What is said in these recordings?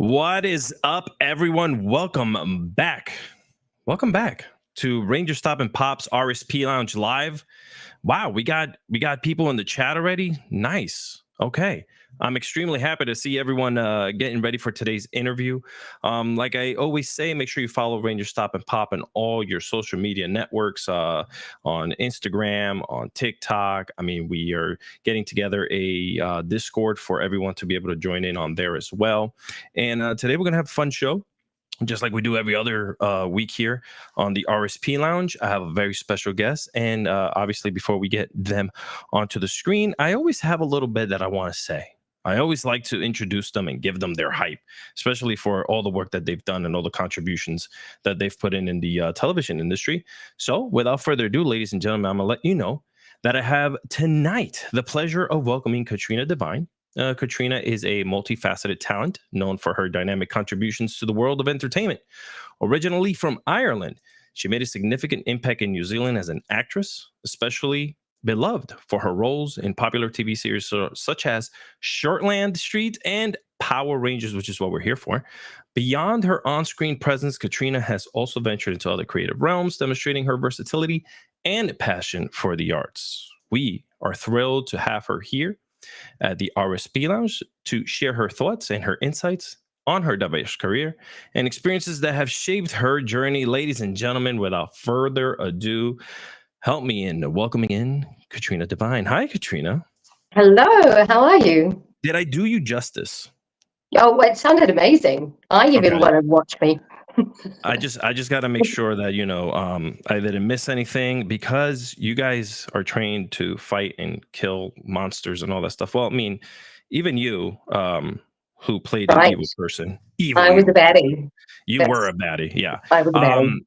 What is up, everyone? Welcome back. Welcome back to Ranger Stop and Pop's RSP Lounge Live. Wow, we got people in the chat already. Nice. Okay. I'm extremely happy to see everyone getting ready for today's interview. Like I always say, make sure you follow Ranger Stop and Pop on all your social media networks, on Instagram, on TikTok. I mean, we are getting together a Discord for everyone to be able to join in on there as well. And today we're going to have a fun show, just like we do every other week here on the RSP Lounge. I have a very special guest. And obviously, before we get them onto the screen, I always have a little bit that I want to say. I always like to introduce them and give them their hype, especially for all the work that they've done and all the contributions that they've put in the television industry. So without further ado, ladies and gentlemen, I'm going to let you know that I have tonight the pleasure of welcoming Katrina Devine. Katrina is a multifaceted talent known for her dynamic contributions to the world of entertainment. Originally from Ireland, she made a significant impact in New Zealand as an actress, especially beloved for her roles in popular TV series such as Shortland Street and Power Rangers, which is what we're here for. Beyond her on-screen presence, Katrina has also ventured into other creative realms, demonstrating her versatility and passion for the arts. We are thrilled to have her here at the RSP Lounge to share her thoughts and her insights on her diverse career and experiences that have shaped her journey. Ladies and gentlemen, without further ado, help me in welcoming in Katrina Devine. Hi, Katrina. Hello, how are you? Did I do you justice? Oh, it sounded amazing. I even want to watch me. I just got to make sure that, I didn't miss anything, because you guys are trained to fight and kill monsters and all that stuff. Well, I mean, even you, who played an evil person. I was a baddie. You were a baddie, yeah. I was a baddie.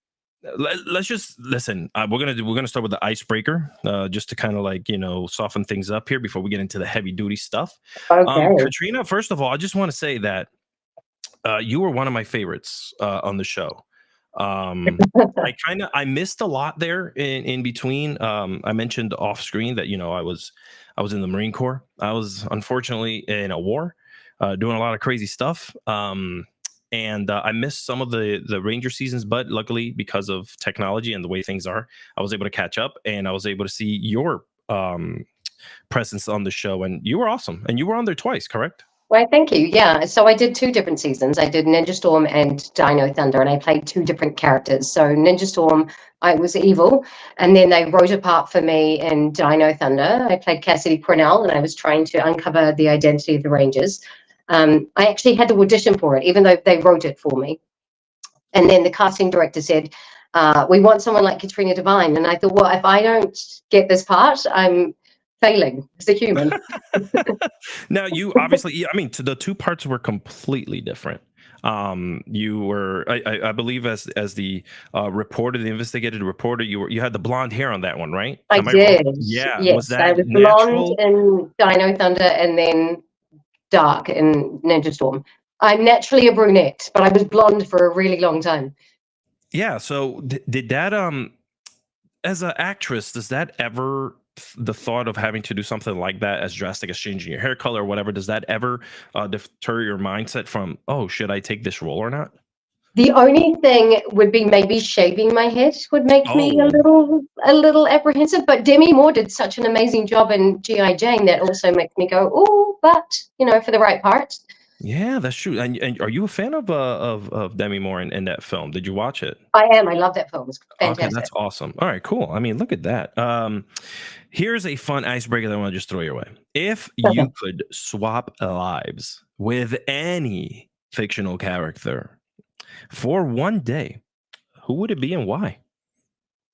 Let's just listen. We're gonna start with the icebreaker, just to kind of soften things up here before we get into the heavy duty stuff. Okay. Katrina, first of all, I just want to say that you were one of my favorites on the show. I missed a lot there in between. I mentioned off screen that I was in the Marine Corps. I was unfortunately in a war, doing a lot of crazy stuff. And I missed some of the Ranger seasons, but luckily, because of technology and the way things are, I was able to catch up, and I was able to see your presence on the show, and you were awesome. And you were on there twice, correct? Well, thank you. Yeah, so I did 2 different seasons. I did Ninja Storm and Dino Thunder, and I played 2 different characters. So Ninja Storm, I was evil, and then they wrote a part for me in Dino Thunder. I played Cassidy Cornell, and I was trying to uncover the identity of the Rangers. I actually had to audition for it, even though they wrote it for me. And then the casting director said, we want someone like Katrina Devine. And I thought, well, if I don't get this part, I'm failing as a human. Now, you obviously, the 2 parts were completely different. You were, I believe, as the reporter, the investigative reporter, you had the blonde hair on that one, right? I did. Yeah. Yes, Was that I was natural? blonde in Dino Thunder and then dark in Ninja Storm. I'm naturally a brunette, but I was blonde for a really long time. Yeah. So did that, as an actress, does that ever, the thought of having to do something like that, as drastic as changing your hair color or whatever, does that ever deter your mindset from, oh, should I take this role or not? The only thing would be maybe shaving my head would make me a little apprehensive. But Demi Moore did such an amazing job in G.I. Jane that also makes me go, oh, but for the right part. Yeah, that's true. And are you a fan of Demi Moore in that film? Did you watch it? I am. I love that film. It's fantastic. Okay, that's awesome. All right, cool. I mean, look at that. Here's a fun icebreaker that I want to just throw your way. If you could swap lives with any fictional character for one day, who would it be and why?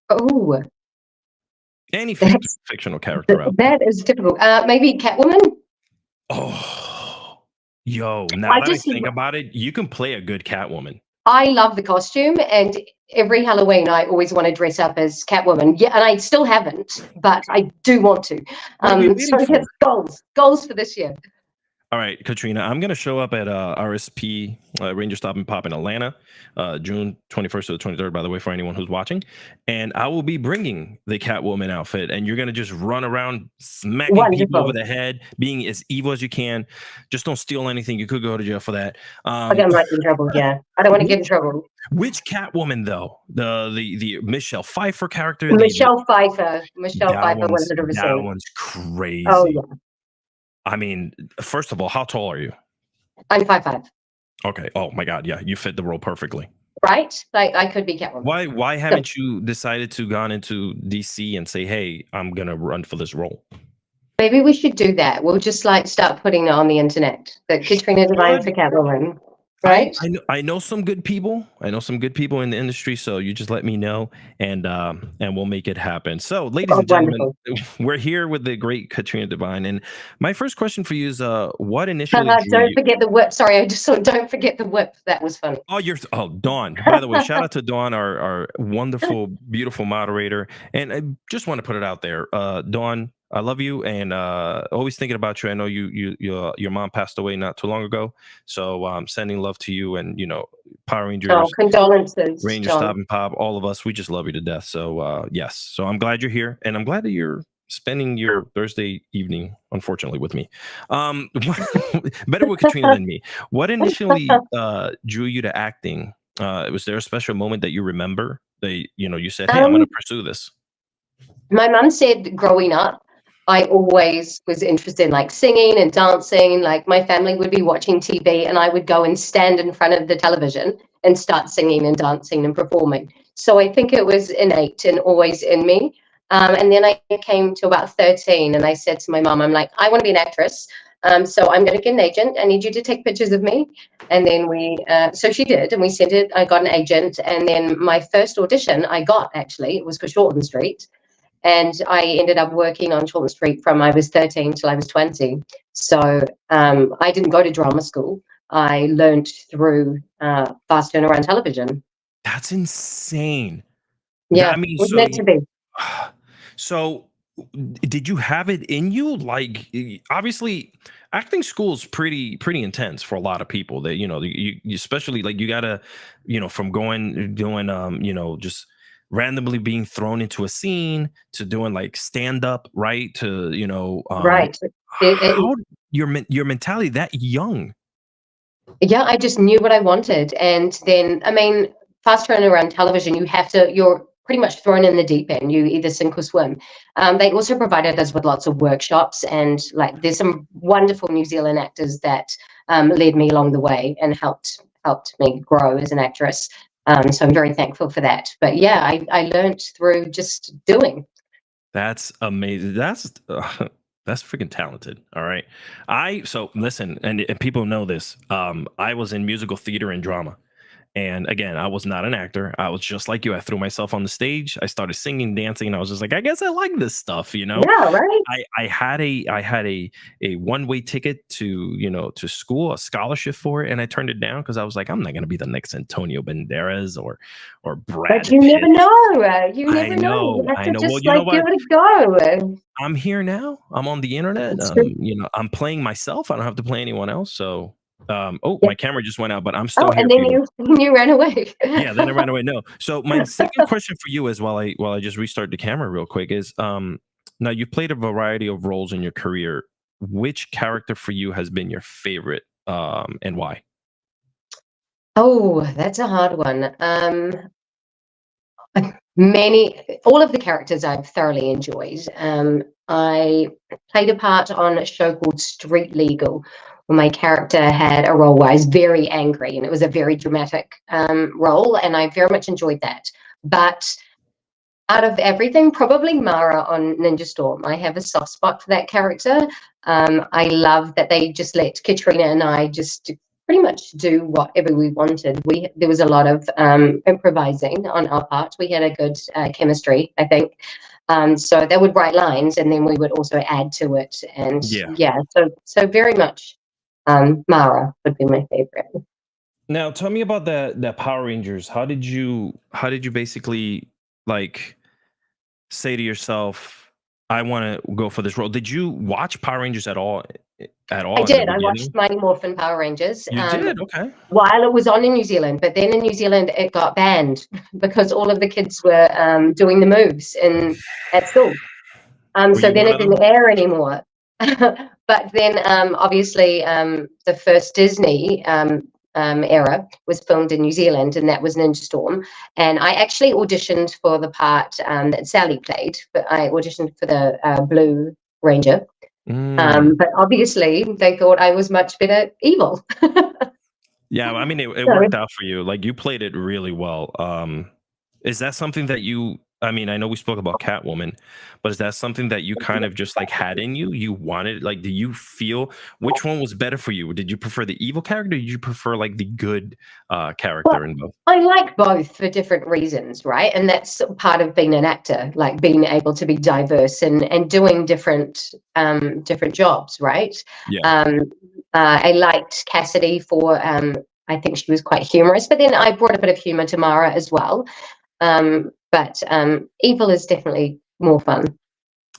Oh, any fictional character out there. That is difficult. Maybe Catwoman. Oh, yo! Now that I think about it, you can play a good Catwoman. I love the costume, and every Halloween I always want to dress up as Catwoman. Yeah, and I still haven't, but I do want to. So yes, goals for this year. All right, Katrina, I'm going to show up at RSP Ranger Stop and Pop in Atlanta, June 21st to the 23rd, by the way, for anyone who's watching. And I will be bringing the Catwoman outfit, and you're going to just run around smacking people over Wonderful. the head, being as evil as you can. Just don't steal anything. You could go to jail for that. I might get in trouble. Yeah, I don't want to get in trouble. Which Catwoman, though? The Michelle Pfeiffer character? Michelle Pfeiffer. Michelle That Pfeiffer, one's 100%. crazy. Oh yeah. I mean, first of all, how tall are you? I'm 5'5". Okay. Oh my God. Yeah, you fit the role perfectly. Right? Like I could be Catwoman. Why haven't you decided to gone into DC and say, hey, I'm gonna run for this role? Maybe we should do that. We'll just like start putting it on the internet. That Katrina Devine for Catwoman. Right? I know some good people. I know some good people in the industry. So you just let me know, and we'll make it happen. So, ladies and gentlemen, we're here with the great Katrina Devine, and my first question for you is, what initially? Don't forget the whip. Sorry, I just saw. Don't forget the whip. That was funny. Oh, Dawn. By the way, shout out to Dawn, our wonderful, beautiful moderator, and I just want to put it out there, Dawn. I love you, and always thinking about you. I know your mom passed away not too long ago, so sending love to you, and Power Rangers, condolences, Ranger Stop and Pop, all of us. We just love you to death. So yes, so I'm glad you're here, and I'm glad that you're spending your Thursday evening, unfortunately, with me. Better with Katrina than me. What initially drew you to acting? Was there a special moment that you remember that you said, "Hey, I'm going to pursue this"? My mum said growing up, I always was interested in like singing and dancing. Like my family would be watching TV and I would go and stand in front of the television and start singing and dancing and performing. So I think it was innate and always in me. And then I came to about 13 and I said to my mom, I'm like, I want to be an actress. So I'm going to get an agent. I need you to take pictures of me. And then so she did, and we sent it. I got an agent. And then my first audition I got, actually, it was for Shortland Street. And I ended up working on Shortland Street from I was 13 till I was 20. So I didn't go to drama school. I learned through fast turnaround television. That's insane. Yeah, it was meant to be. So did you have it in you? Like, obviously, acting school is pretty intense for a lot of people. That you especially like you gotta, from doing just randomly being thrown into a scene to doing like stand up, right? To right. How your mentality that young? Yeah, I just knew what I wanted, and then I mean, fast turnaround television, you're pretty much thrown in the deep end. You either sink or swim. They also provided us with lots of workshops, and like there's some wonderful New Zealand actors that led me along the way and helped me grow as an actress. So I'm very thankful for that. But yeah, I learned through just doing. That's amazing. That's freaking talented. All right. So listen, and people know this. I was in musical theater and drama. And again, I was not an actor. I was just like you. I threw myself on the stage. I started singing, dancing, and I was just like, I guess I like this stuff, Yeah, right. I had a one-way ticket to school, a scholarship for it, and I turned it down because I was like, I'm not gonna be the next Antonio Banderas or Brad But you Pitt. never know. You never know. I know. Just Well, give it a go. I'm here now. I'm on the internet. I'm playing myself. I don't have to play anyone else. So my camera just went out, but I'm still here. And then you ran away. Yeah, then I ran away. No. So my second question for you is, while I just restart the camera real quick, is now you've played a variety of roles in your career. Which character for you has been your favorite, and why? Oh, that's a hard one. All of the characters I've thoroughly enjoyed. I played a part on a show called Street Legal, where my character had a role where I was very angry, and it was a very dramatic role, and I very much enjoyed that. But out of everything, probably Marah on Ninja Storm. I have a soft spot for that character. I love that they just let Katrina and I just pretty much do whatever we wanted. There was a lot of improvising on our part. We had a good chemistry, I think. So they would write lines, and then we would also add to it. And so very much Marah would be my favorite. Now, tell me about that Power Rangers. How did you basically like say to yourself, I want to go for this role? Did you watch Power Rangers at all at I all in the did. I watched beginning? Mighty Morphin Power Rangers You did? Okay. while it was on in New Zealand, but then in New Zealand it got banned because all of the kids were doing the moves at school. Were So you then one it of didn't them? air anymore. But then, obviously, the first Disney era was filmed in New Zealand, and that was Ninja Storm. And I actually auditioned for the part that Sally played, but I auditioned for the Blue Ranger. Mm. But obviously, they thought I was much better evil. Yeah, I mean, it So, worked out for you. Like you played it really well. Is that something that you? I mean, I know we spoke about Catwoman, but is that something that you kind of just like had in you? You wanted, like, do you feel which one was better for you? Did you prefer the evil character? Or did you prefer like the good character well, in both? I like both for different reasons, right? And that's part of being an actor, like being able to be diverse and doing different jobs, right? Yeah. Um, I liked Cassidy for I think she was quite humorous, but then I brought a bit of humor to Marah as well. But evil is definitely more fun.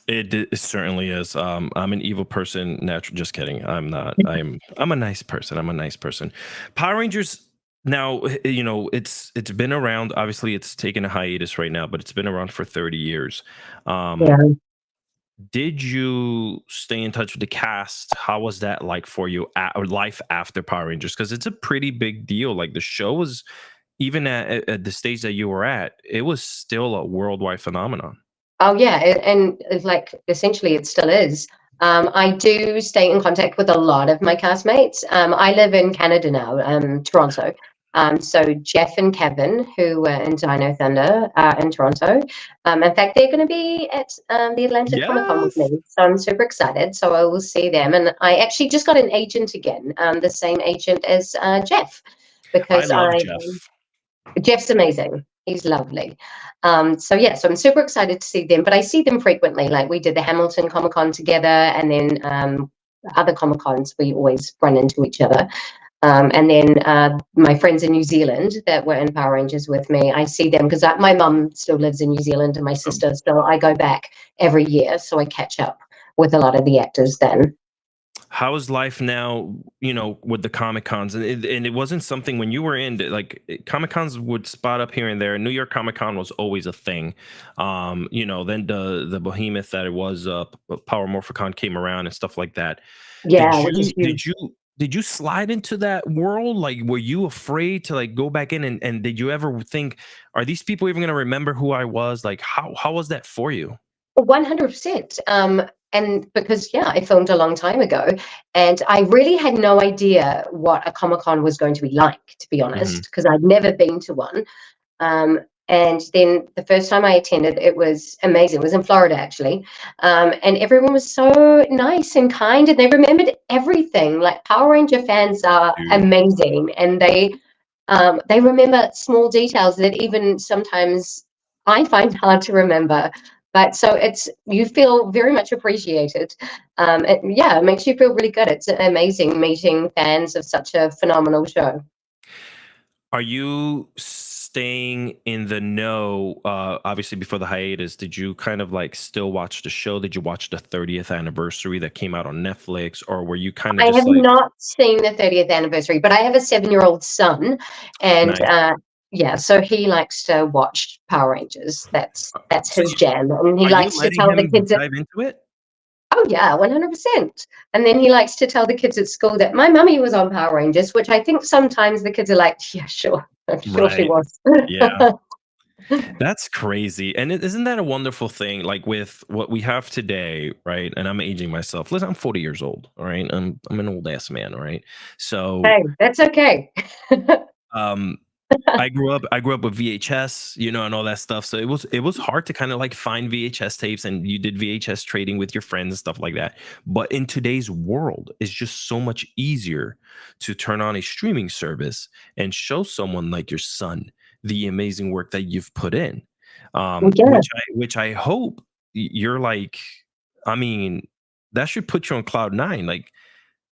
It certainly is. I'm an evil person. Natural. Just kidding. I'm not. I'm a nice person. I'm a nice person. Power Rangers. Now, it's been around. Obviously, it's taken a hiatus right now, but it's been around for 30 years. Um, Yeah. did you stay in touch with the cast? How was that like for you, or life after Power Rangers? Because it's a pretty big deal. Like the show was, even at the stage that you were at, it was still a worldwide phenomenon. Oh yeah, and it's like essentially it still is. I do stay in contact with a lot of my castmates. I live in Canada now, Toronto. So Jeff and Kevin, who were in Dino Thunder, are in Toronto. In fact, they're going to be at the Atlanta Comic Con with Yes, me, so I'm super excited. So I will see them, and I actually just got an agent again, the same agent as Jeff, I because love I Jeff. Jeff's amazing. He's lovely. So yeah, so I'm super excited to see them, but I see them frequently. Like we did the Hamilton Comic Con together, and then other Comic Cons we always run into each other. And then my friends in New Zealand that were in Power Rangers with me, I see them because my mum still lives in New Zealand and my sister, so I go back every year, so I catch up with a lot of the actors then. How is life now, with the Comic Cons? And it wasn't something when you were in, like, Comic Cons would spot up here and there. New York Comic Con was always a thing. Then the behemoth that it was, Power Morphicon came around and stuff like that. Did Yeah, which is you did huge. you did you slide into that world? Like, were you afraid to like go back in, and did you ever think, are these people even gonna remember who I was? Like, how was that for you? 100%. And because, yeah, I filmed a long time ago, and I really had no idea what a Comic Con was going to be like, to be Mhm. honest, because I'd never been to one. Um, and then the first time I attended, it was amazing. It was in Florida, actually. And everyone was so nice and kind, and they remembered everything. Like Power Ranger fans are Dude. amazing, and they remember small details that even sometimes I find hard to remember. But so it's you feel very much appreciated. Yeah, it makes you feel really good. It's amazing meeting fans of such a phenomenal show. Are you staying in the know? Obviously, before the hiatus, did you kind of like still watch the show? Did you watch the 30th anniversary that came out on Netflix, or were you kind of I just have like, not seen the 30th anniversary, but I have a 7-year-old son, and nice? yeah, so he likes to watch Power Rangers. That's So, his jam, and he are you likes to letting tell the him kids. dive into it? Oh yeah, 100%. And then he likes to tell the kids at school that my mummy was on Power Rangers, which I think sometimes the kids are like, yeah, sure, I'm sure she Right. was. Yeah. That's crazy. And isn't that a wonderful thing? Like with what we have today, right? And I'm aging myself. Listen, I'm 40 years old. All right. I'm an old ass man. All right. So, Hey, that's okay. um, I grew up with VHS, and all that stuff. So it was hard to kind of like find VHS tapes, and you did VHS trading with your friends and stuff like that. But in today's world, it's just so much easier to turn on a streaming service and show someone like your son the amazing work that you've put in. Yeah, Which I hope you're like, I mean, that should put you on cloud nine. Like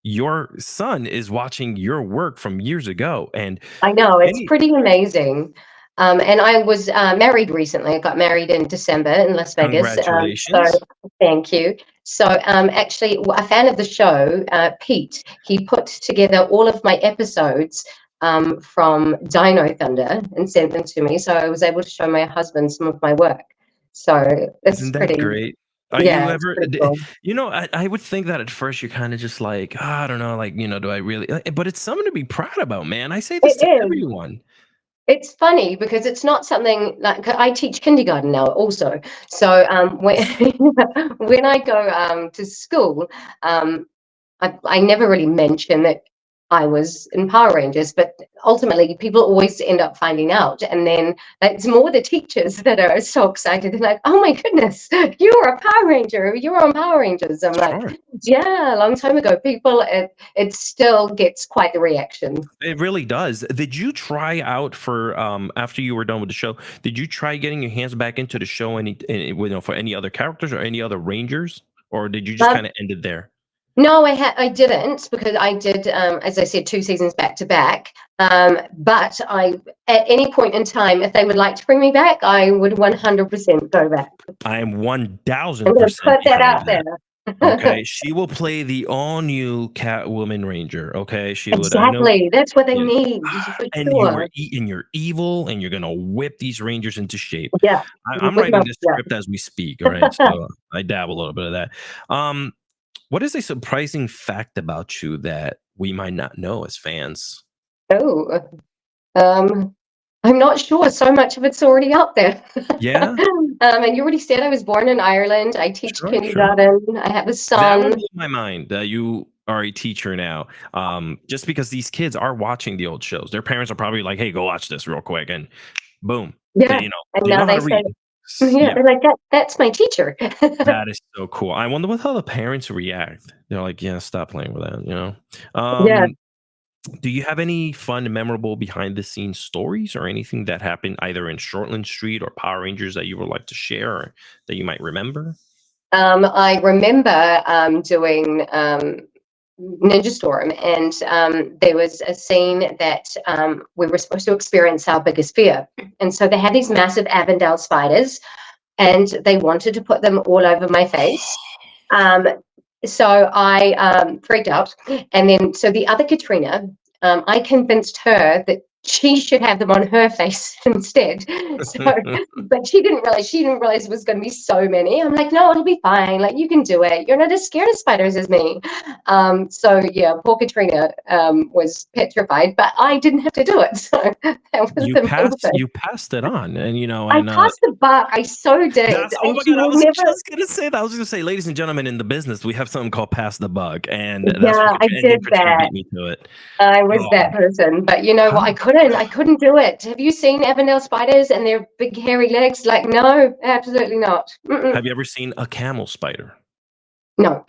your son is watching your work from years ago, and I know, it's any pretty amazing. And I was married recently. I got married in December in Las Vegas. So congratulations. thank you. So actually, a fan of the show, Pete, he put together all of my episodes from Dino Thunder and sent them to me. So I was able to show my husband some of my work. So it's Isn't that pretty, great? Are you yeah, it's ever, pretty cool. I would think that at first you're kind of just like, "Ah, I don't know, like, do I really, but it's something to be proud about, man. I say this It to is. everyone. It's funny because it's not something like I teach kindergarten now also. So when when I go to school, I never really mention that I was in Power Rangers, but ultimately people always end up finding out. And then it's more the teachers that are so excited. They're like, oh my goodness, you're a Power Ranger. You're on Power Rangers. I'm like, Sure. yeah, a long time ago. People, it still gets quite the reaction. It really does. Did you try out for after you were done with the show? Did you try getting your hands back into the show for any other characters or any other Rangers, or did you just Um, kind of end it there? No, I didn't because I did, as I said, 2 seasons back to back. But at any point in time, if they would like to bring me back, I would 100% go back. I am I'm going to 1000% put that behind out that. there. Okay, she will play the all new Catwoman Ranger. Okay, she would. I know. Exactly. That's what they Yeah. need for And sure. you're evil, and you're gonna whip these Rangers into shape. Yeah. I'm With my, writing this script as we speak. All right, yeah. so I dabble a little bit of that. Um, what is a surprising fact about you that we might not know as fans? Oh, um, I'm not sure. So much of it's already out there. Yeah, And you already said I was born in Ireland. I teach sure, sure. kindergarten. I have a That son. one blew my mind that you are a teacher now. Just because these kids are watching the old shows, their parents are probably like, "Hey, go watch this real quick," and boom, Yeah. And they now know how they to say, read. yeah, Yeah, they're like, that's my teacher. that is so cool. I wonder how the parents react. They're like, "Yeah, stop playing with that." Yeah. Do you have any fun, memorable behind the scenes stories or anything that happened either in Shortland Street or Power Rangers that you would like to share or that you might remember? I remember doing Ninja Storm, and there was a scene that we were supposed to experience our biggest fear. And so they had these massive Avondale spiders, and they wanted to put them all over my face. Um, so I freaked out. And then, so the other Katrina, I convinced her that she should have them on her face instead. So, but she didn't realize it was going to be so many. I'm like, no, it'll be fine. Like, you can do it. You're not as scared of spiders as me. So yeah, poor Katrina was petrified, but I didn't have to do it. So that was you the main passed thing. you passed it on, and I passed the buck. I so did, that's, oh and my she god, I will was never. just gonna say that. I was gonna say, ladies and gentlemen, in the business, we have something called pass the buck, and that's what Yeah, I Katrina, and then did Katrina that. beat me to it. I was Oh, that person, but you know what? how I couldn't do it. Have you seen Avondale spiders and their big hairy legs? Like, no, absolutely not. Mm-mm. have you ever seen a camel spider? No.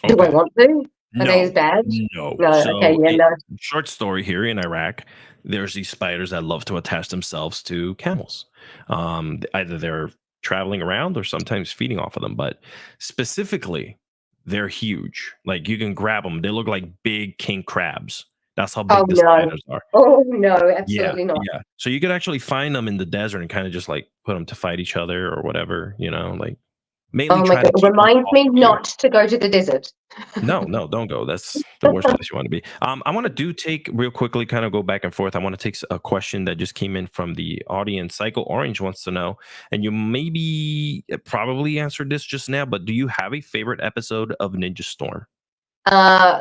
Do I Okay. want to? Are they as No, bad? no. No. Okay. So, Yeah. No. short story here in Iraq, there's these spiders that love to attach themselves to camels. Either they're traveling around or sometimes feeding off of them, but specifically, they're huge. Like you can grab them. They look like big king crabs. That's how Oh big the no. spiders are. Oh no. Yeah, Absolutely not. yeah. So you could actually find them in the desert and kind of just like put them to fight each other or whatever, like mainly Oh my try to God. keep them Remind off me of you. not to go to the desert. No, no, don't go. That's the worst place you want to be. I want to do take real quickly, kind of go back and forth. I want to take a question that just came in from the audience. Psycho Orange wants to know, and you maybe probably answered this just now, but do you have a favorite episode of Ninja Storm?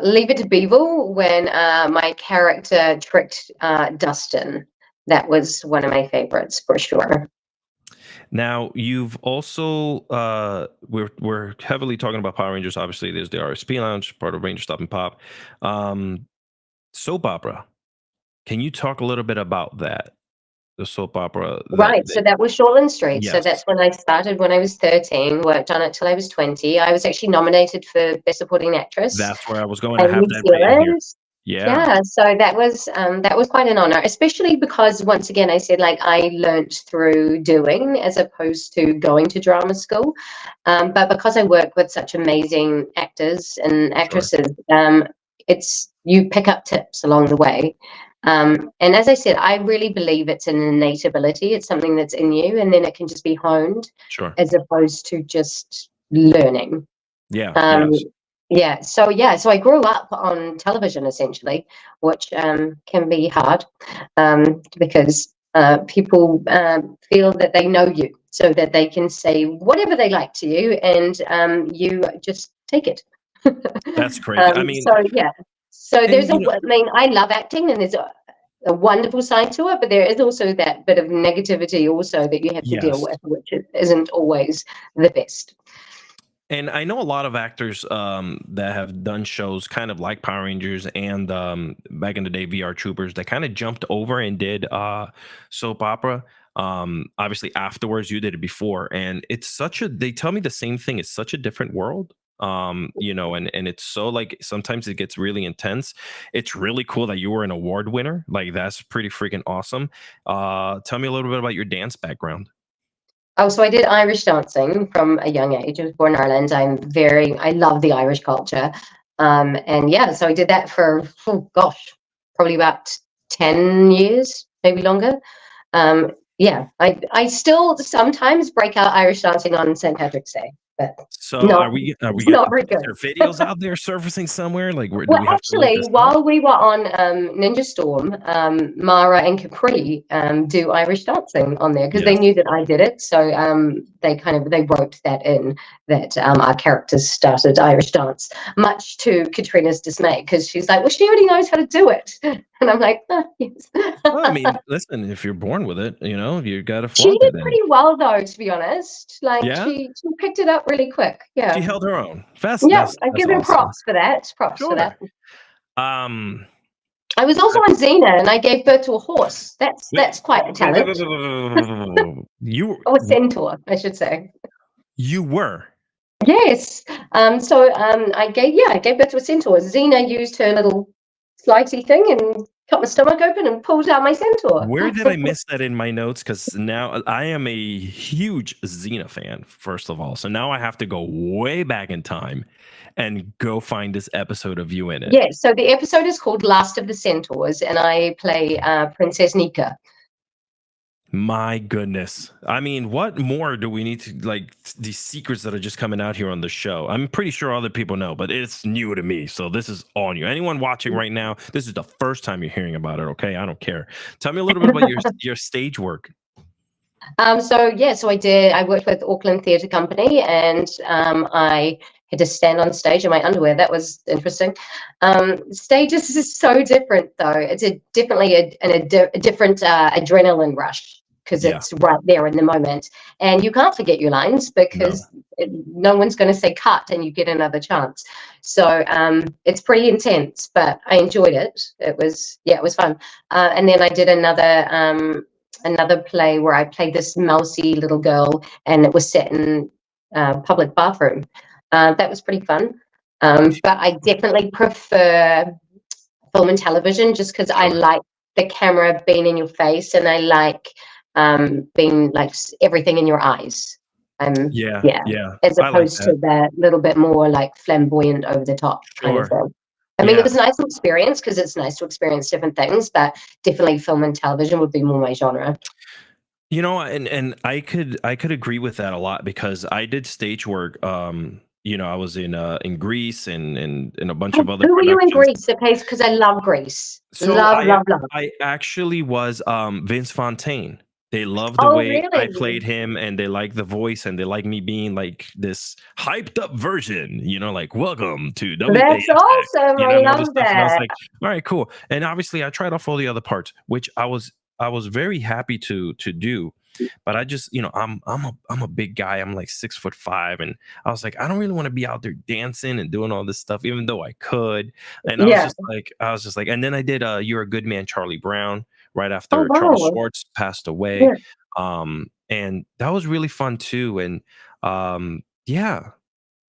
Leave It to Beevil when my character tricked Dustin. That was one of my favorites for sure. Now you've also we're heavily talking about Power Rangers. Obviously, there's the RSP Lounge, part of Ranger Stop and Pop. Um, Soap opera. Can you talk a little bit about that? The soap opera Right, so that was Shortland Street. So yes, that's when I started when I was 13, worked on it till I was 20. I was actually nominated for Best Supporting Actress that's where I was going. I in have New that written here. Zealand. Yeah, Yeah, so that was quite an honor, especially because once again I said like I learnt through doing as opposed to going to drama school. But because I work with such amazing actors and sure. actresses, it's you pick up tips along the way. And as I said, I really believe it's an innate ability. It's something that's in you, and then it can just be honed Sure. as opposed to just learning. Yeah. Um, Yes. so I grew up on television essentially, which can be hard because people feel that they know you, so that they can say whatever they like to you, and you just take it. That's crazy. I mean, So yeah, so and I mean, I love acting, and there's a wonderful side to it, but there is also that bit of negativity also that you have to deal yes. with, which isn't always the best. And I know a lot of actors that have done shows kind of like Power Rangers and back in the day VR Troopers that kind of jumped over and did soap opera. Obviously afterwards you did it before, and it's such a they tell me the same thing. It's such a different world. And it's so like sometimes it gets really intense. It's really cool that you were an award winner. Like that's pretty freaking awesome. Tell me a little bit about your dance background. Oh, so I did Irish dancing from a young age. I was born in Ireland. I love the Irish culture. And yeah, so I did that for, oh gosh, probably about 10 years, maybe longer. Yeah, I still sometimes break out Irish dancing on St. Patrick's Day, but So not, are we it's gonna not very is good. there videos out there surfacing somewhere? Like where do Well, we have to look actually, this up? while we were on Ninja Storm, Marah and Capri do Irish dancing on there because they Yes. knew that I did it. So they wrote that in that our characters started Irish dance, much to Katrina's dismay because she's like, "Well, she already knows how to do it," and I'm like, "Oh, yes." Well, I mean, listen, if you're born with it, you gotta She flaunt did it then. pretty well though, to be honest. Like Yeah? she picked it up really quick. She Yeah, held her own. That's yeah. that's I that's give her awesome. props for that. Props for that. Sure. Um, I was also I on Xena and I gave birth to a horse. That's wait, that's quite a talent. you Oh, a centaur, I should say. you were. Yes. I gave birth to a centaur. Xena used her little slicey thing and cut my stomach open and pulled out my centaur. Where did I miss that in my notes? Because now I am a huge Xena fan, first of all. So now I have to go way back in time and go find this episode of you in it. Yes, so the episode is called Last of the Centaurs, and I play Princess Nika. My goodness. I mean, what more do we need to like these secrets that are just coming out here on the show? I'm pretty sure other people know, but it's new to me. So this is all new. Anyone watching right now, this is the first time you're hearing about it, okay? I don't care. Tell me a little bit about your stage work. I worked with Auckland Theatre Company, and I had to stand on stage in my underwear. That was interesting. Stages is so different, though. It's a different adrenaline rush because Yeah. it's right there in the moment, and you can't forget your lines No. because no one's going to say cut, and you get another chance. So it's pretty intense, but I enjoyed it. It was fun. And then I did another play where I played this mousy little girl, and it was set in a public bathroom. That was pretty fun. But I definitely prefer film and television just because I Sure. like the camera being in your face, and I like being like everything in your eyes. Yeah. Yeah, Yeah. as I like opposed that. to the little bit more like flamboyant, over the top kind of Sure. thing. I mean, it Yeah. was a nice experience because it's nice to experience different things, but definitely film and television would be more my genre. And I could agree with that a lot because I did stage work. I was in Greece and in a bunch Oh, of other who were you in productions. Greece? Okay, because I love Greece. So Love, love, love. I actually was Vince Fontaine. They loved the Oh, way I really? played him and they like the voice and they like me being like this hyped up version, like welcome to That's WASX, awesome. I and all this love stuff. And I was that. like, all right, cool. And obviously I tried off all the other parts, which I was very happy to do. But I just, I'm a big guy. I'm like 6'5", and I was like, I don't really want to be out there dancing and doing all this stuff, even though I could. And Yeah. I was just like, and then I did You're a Good Man, Charlie Brown, right Oh, after Charles wow. Schwartz passed away. Yeah. And that was really fun too. And yeah,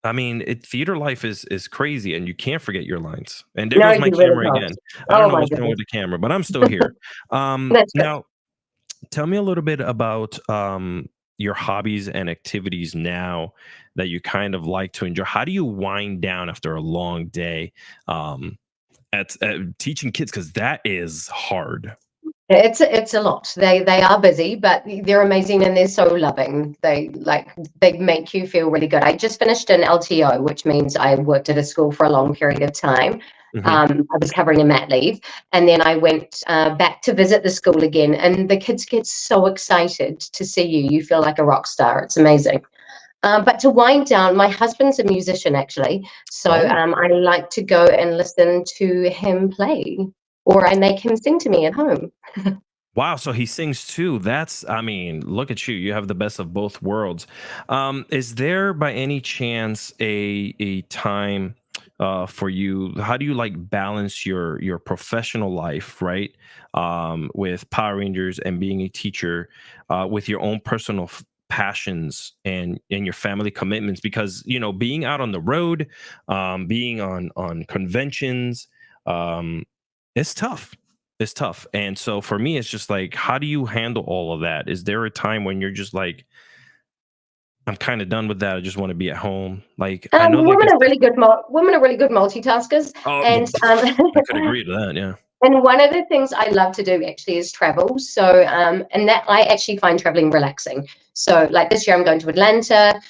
I mean, theater life is crazy, and you can't forget your lines. And there No, goes my you really camera can't. again. I don't Oh, know my what's wrong with goodness. the camera, but I'm still here. That's good. Now tell me a little bit about your hobbies and activities now that you kind of like to enjoy. How do you wind down after a long day at teaching kids? Because that is hard. It's a lot. They are busy, but they're amazing and they're so loving. They make you feel really good. I just finished an LTO, which means I worked at a school for a long period of time. Hmm. I was covering a mat leave, and then I went back to visit the school again. And the kids get so excited to see you. You feel like a rock star. It's amazing. But to wind down, my husband's a musician actually, so Oh, I like to go and listen to him play, or I make him sing to me at home. wow. So he sings too. I mean, look at you. You have the best of both worlds. Is there by any chance a time for you? How do you like balance your professional life, right? With Power Rangers and being a teacher, with your own personal passions and your family commitments, because being out on the road, being on conventions, um it's tough. It's tough. And so for me, it's just like, how do you handle all of that? Is there a time when you're just like, I'm kind of done with that, I just want to be at home? Like, I know, like, Women are really good. Women are really good multitaskers, oh, and I could agree to that. Yeah. and one of the things I love to do actually is travel. So, and that I actually find traveling relaxing. So, like this year, I'm going to Atlanta.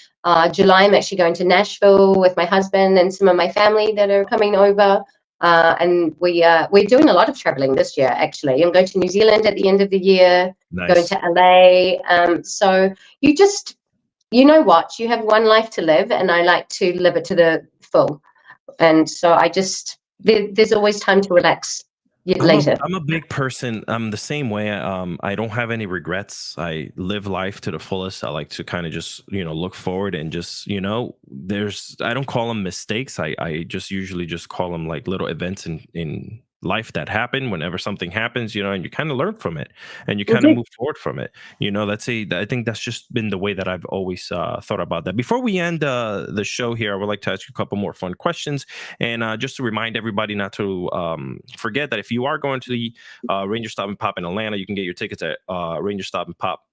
July, I'm actually going to Nashville with my husband and some of my family that are coming over. And we're doing a lot of traveling this year. Actually, I'm going to New Zealand at the end of the year. Going Nice. to LA. So you just, you know what, you have one life to live, and I like to live it to the full. And so there's always time to relax I'm a later. I'm a big person. I'm the same way. I don't have any regrets. I live life to the fullest. I like to kind of just look forward and just there's I don't call them mistakes. I just usually just call them like little events in life that happen whenever something happens, and you kind of learn from it and you kind of Mhm. move forward from it. I think that's just been the way that I've always thought about that. Before we end the show here, I would like to ask you a couple more fun questions. And just to remind everybody not to forget that if you are going to the Ranger Stop and Pop in Atlanta, you can get your tickets at Ranger Stop and Pop.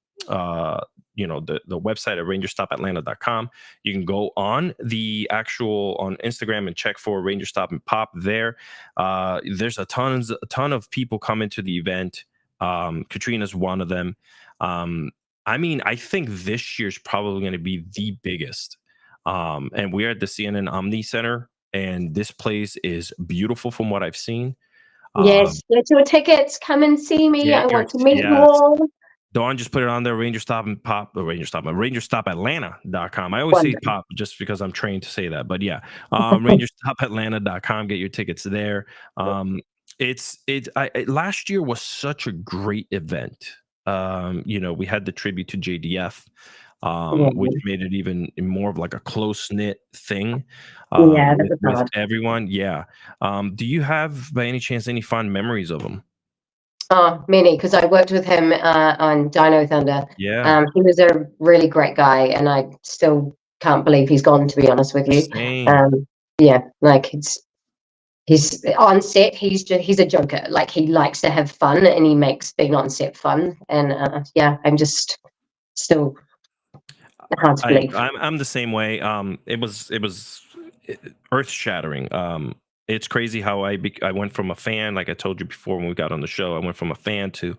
The website at rangerstopatlanta.com. You can go on the actual on Instagram and check for Ranger Stop and Pop there. There's a ton of people coming to the event. Katrina's one of them. I mean, I think this year's probably going to be the biggest. And we're at the CNN Omni Center, and this place is beautiful from what I've seen. Um, Yes, get your tickets. Come and see me. I get your want to meet you yes. all. Dawn just put it on there, Ranger Stop and Pop, or RangerStopAtlanta.com. I always say Wonderful. pop just because I'm trained to say that. But yeah, RangerStopAtlanta.com, get your tickets there. Last year was such a great event. We had the tribute to JDF, Yeah, which made it even more of like a close knit thing yeah, that with was hard. everyone. Yeah. Do you have by any chance any fond memories of them? Oh, many, because I worked with him on Dino Thunder. Yeah. He was a really great guy, and I still can't believe he's gone, to be honest with you. Same. Um, yeah, like he's on set. He's a joker. Like he likes to have fun, and he makes being on set fun. And yeah, I'm just still hard to believe. I'm the same way. It was earth shattering. It's crazy how I went from a fan, like I told you before when we got on the show. I went from a fan to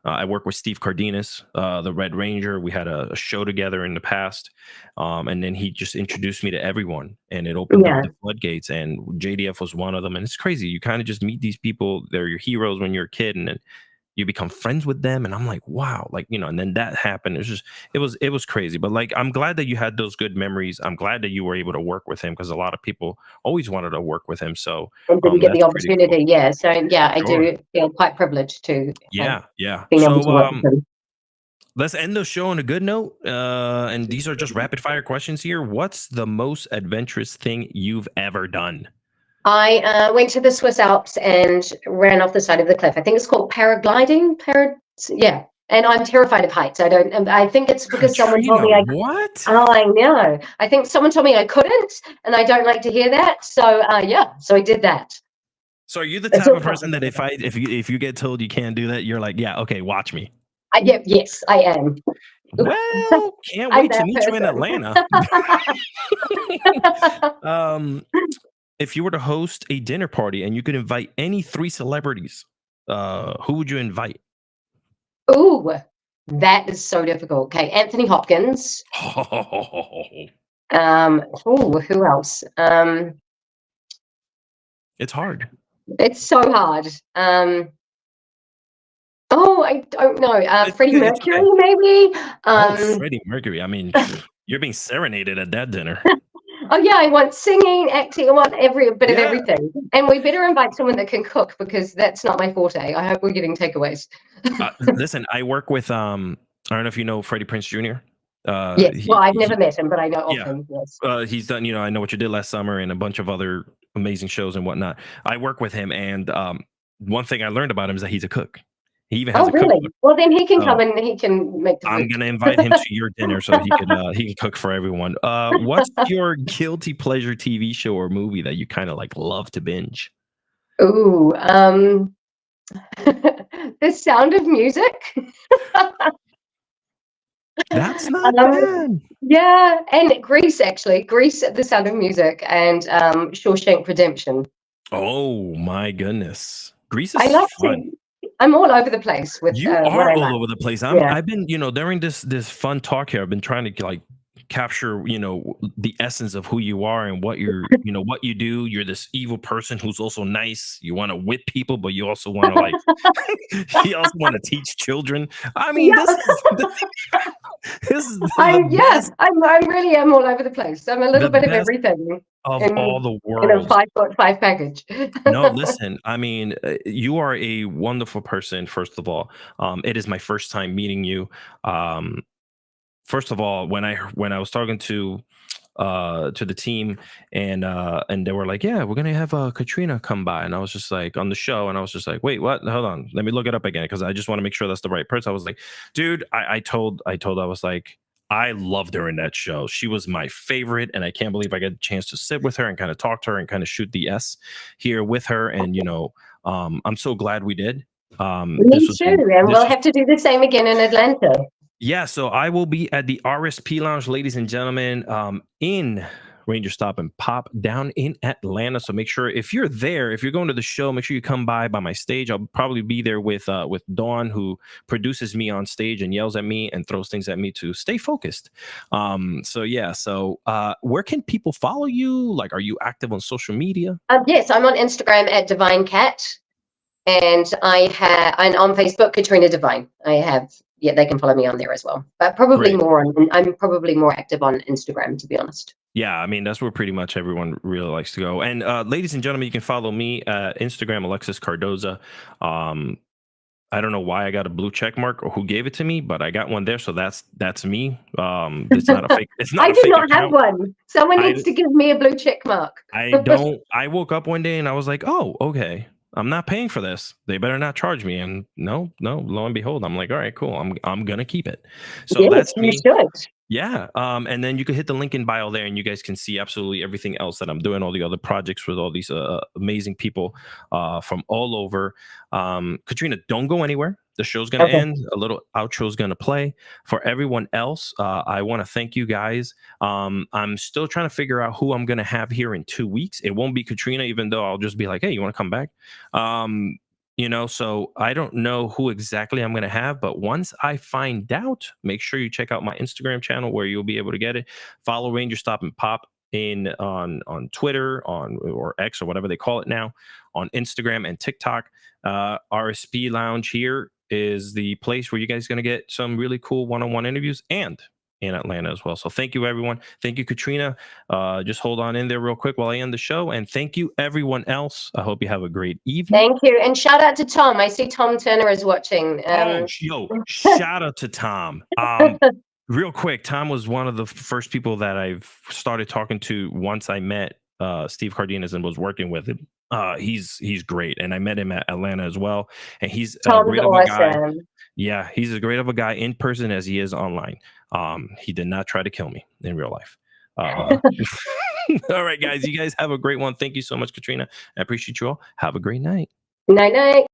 I work with Steve Cardenas, the Red Ranger. We had a show together in the past, and then he just introduced me to everyone, and it opened up Yeah. the floodgates. And JDF was one of them. And it's crazy. You kind of just meet these people. They're your heroes when you're a kid, and then you become friends with them. And I'm like, wow, like and then that happened. It was crazy. But like, I'm glad that you had those good memories. I'm glad that you were able to work with him, because a lot of people always wanted to work with him. So And didn't get the that's pretty cool. opportunity. Yeah. So yeah, I Sure. do feel quite privileged to have Yeah, yeah. been able So to work with him. let's end the show on a good note. And these are just rapid fire questions here. What's the most adventurous thing you've ever done? I went to the Swiss Alps and ran off the side of the cliff. I think it's called paragliding. Yeah. And I'm terrified of heights. I don't. I think it's because someone told Katrina, me I. what? Oh, I know. I think someone told me I couldn't, and I don't like to hear that. So yeah. So I did that. So are you the It's type all of person that complicated. if you get told you can't do that, you're like, yeah, okay, watch me. Yeah. Yes, I am. Well, can't I'm wait to that meet you in person. Atlanta. um, if you were to host a dinner party and you could invite any three celebrities, who would you invite? Ooh, that is so difficult. Okay, Anthony Hopkins. Who else? It's hard. It's so hard. I don't know. It's Freddie okay, it's Mercury, okay. maybe. Freddie Mercury. I mean, you're being serenaded at that dinner. Oh yeah, I want singing, acting, I want every bit of Yeah. everything. And we better invite someone that can cook because that's not my forte. I hope we're getting takeaways. Listen, I work with I don't know if you know Freddie Prinze Jr. Yes. Well, I've never met him, but I know of Yeah. him. Yes. He's done, I Know What You Did Last Summer and a bunch of other amazing shows and whatnot. I work with him, and one thing I learned about him is that he's a cook. He even has Oh, a really? cookbook. Well, then he can come and he can make the I'm food. gonna invite him to your dinner so he can cook for everyone. What's your guilty pleasure TV show or movie that you kind of like love to binge? Ooh, The Sound of Music. That's not bad. Yeah, and Grease, actually. Grease, The Sound of Music, and Shawshank Redemption. Oh my goodness, Grease I is like fun. I'm all over the place with You what are I all like. over the place. Yeah. I've been, during this fun talk here, I've been trying to like capture, the essence of who you are and what you're, what you do. You're this evil person who's also nice. You want to whip people, but you also want to like, you also want to teach children. I mean, Yeah. this is the best. I really am all over the place. I'm a little bit of best everything of all the in a worlds. 5x5 package. No, listen, I mean, you are a wonderful person, first of all. It is my first time meeting you. First of all, when I was talking to the team, and they were like, yeah, we're gonna have Katrina come by, and I was just like, on the show, and I was just like, wait, what? Hold on, let me look it up again, because I just want to make sure that's the right person. I was like, dude, I was like, I loved her in that show. She was my favorite, and I can't believe I got a chance to sit with her and kind of talk to her and kind of shoot the S here with her. And I'm so glad we did. Me too, and we'll have to do the same again in Atlanta. Yeah, so I will be at the RSP Lounge, ladies and gentlemen, in Ranger Stop and Pop down in Atlanta. So make sure, if you're there, if you're going to the show, make sure you come by my stage. I'll probably be there with Dawn, who produces me on stage and yells at me and throws things at me to stay focused. So where can people follow you? Like, are you active on social media? Yes, I'm on Instagram at Divine Cat, and and on Facebook, Katrina Devine. They can follow me on there as well, but probably Great. I'm probably more active on Instagram, to be honest. Yeah, I mean, that's where pretty much everyone really likes to go. And ladies and gentlemen, you can follow me Instagram, Alexis Cardoza. I don't know why I got a blue check mark or who gave it to me, but I got one there, so that's me. It's not a fake. It's not. I do not have one. Someone needs to give me a blue check mark. I don't. I woke up one day and I was like, oh, okay, I'm not paying for this. They better not charge me. And no, lo and behold, I'm like, all right, cool. I'm gonna keep it. So yes, that's me. You should. Yeah. And then you can hit the link in bio there, and you guys can see absolutely everything else that I'm doing, all the other projects with all these amazing people from all over. Katrina, don't go anywhere. The show's going to end. A little outro is going to play. For everyone else, I want to thank you guys. I'm still trying to figure out who I'm going to have here in 2 weeks. It won't be Katrina, even though I'll just be like, hey, you want to come back? So I don't know who exactly I'm going to have, but once I find out, make sure you check out my Instagram channel where you'll be able to get it. Follow Ranger Stop and Pop on Twitter, or X, or whatever they call it now, on Instagram and TikTok. RSP Lounge here is the place where you guys are going to get some really cool one-on-one interviews, and in Atlanta as well. So thank you, everyone. Thank you, Katrina. Just hold on in there real quick while I end the show. And thank you, everyone else. I hope you have a great evening. Thank you. And shout out to Tom. I see Tom Turner is watching. Shout out to Tom. Real quick, Tom was one of the first people that I've started talking to once I met Steve Cardenas and was working with him. He's great. And I met him at Atlanta as well. And he's a great of a guy. Yeah, he's as great of a guy in person as he is online. He did not try to kill me in real life. All right, guys. You guys have a great one. Thank you so much, Katrina. I appreciate you all. Have a great night. Night.